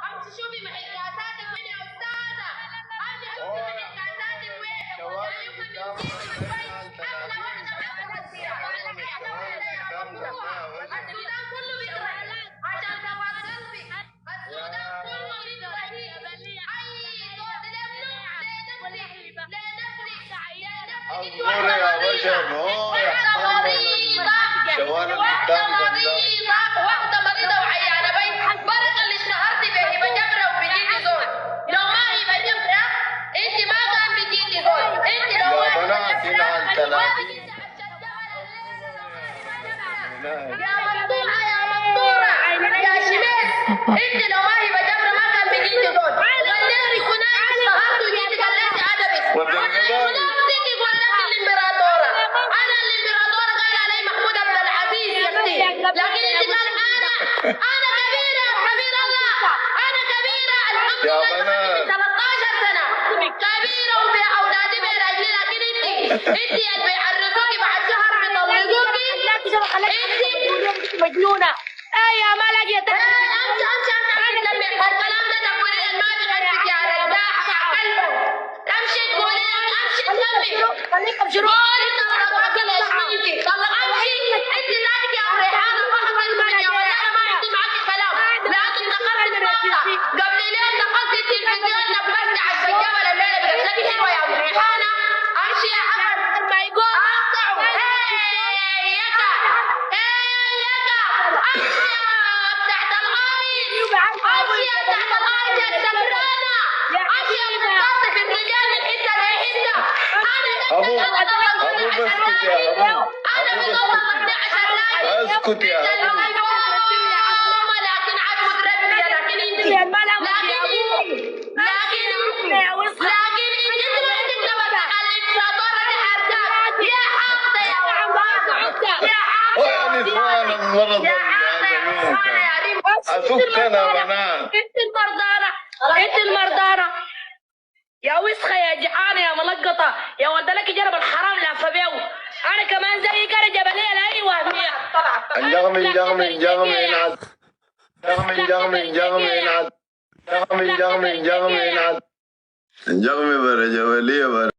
امشي شوفي محل كاساتك وين يا استاذه. امشي شوفي محل كاساتك وين. يوم من جيبي بكويس اغلى واحده معاها السودان كله بيكره عشان سواد قلبي. السودان كله بيكره. اي صوت لمنوع لنفسي اصبري يا بشر. واحده مريضه وعيانه بين بركه اللي اشتهرتي به هبه جبره وبيجيكي زول. لو ما هبه جبره انت ما كان بيجيكي زول. انت لو يا بنات هنا على الكلام. يا مقطوعه يا مقطوره يا شميس. انت لو ما هبه جبره ما كان بيجيكي زول. غنيتي كناي اشتهرتي وجيتي قلتي ادبك. لكن انت قال انا كبيره وحبيب الله. انا كبيره الحمد لله 13 سنه كبيره وباولادي براجلي. لكن انت اللي بيعرفوكي بعد شهر بيطلقوكي. انت مجنونه. يا ملك يا امشي الكلام ده تقولي ما بيعرفك يا رزاحه مع قلبه. امشي تقولي امشي تلمي خليك بشروري طلقك امشي انت ذاتك يا ريحانه. قبل اليوم دخلت التلفزيون نبهت على الجبل الليله بتلاقي حلوه يا ام ريحانه. امشي يا عم ما يقول اقطعوا. يكا امشي تحت الغايد. امشي تحت الغايد يا سكرانه. امشي بتعطف الرجال من حته لحته. ابو اسكت يا ابو. انا بدور 11 لايك. اسكت يا ابو. أسكت أنا بنات. انت المرضانة يا وسخة يا جحانة يا ملقطة يا ولد لك جرب الحرام لافة بيو. انا كمان زي كده جبلية لاي وهمية. جغمي برا جبلية برا.